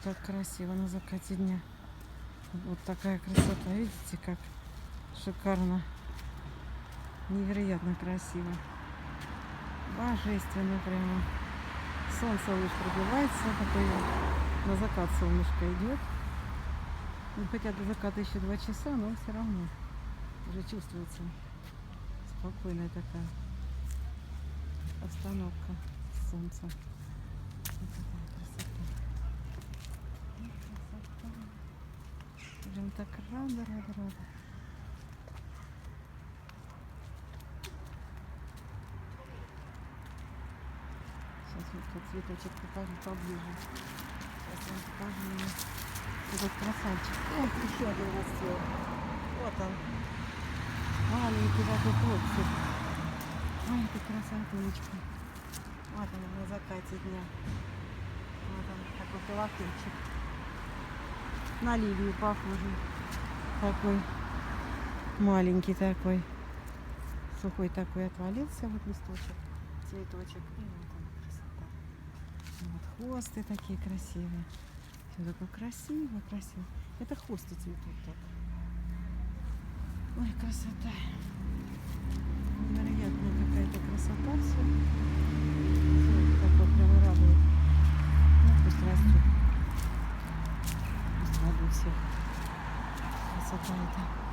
Как красиво на закате дня. Вот такая красота. Видите, как шикарно. Невероятно красиво. Божественно прямо. Солнце лишь пробивается. Такое на закат солнышко идет. Ну, хотя до заката еще 2 часа, но все равно уже чувствуется спокойная такая обстановка солнца. Вот такая красота. Вот красота. Прям так рада. Сейчас вот как цветочек покажу поближе. Сейчас я вам покажу ему. Этот красавчик. Ой, еще один растет. Вот он. Маленький такой хлопчик. Ой, ты красотулечка. Вот он на закате дня. Вот он, такой колокольчик. На лилию похожий. Такой маленький такой. Сухой такой отвалился вот листочек, цветочек. И вот она красота. Вот хвосты такие красивые. Все такое красиво. Это хвосты цветут так. Ой, красота. Невероятная какая-то красота все. Все такое прямо радует. Ну, пусть растет. Пусть радует всех. Красота это.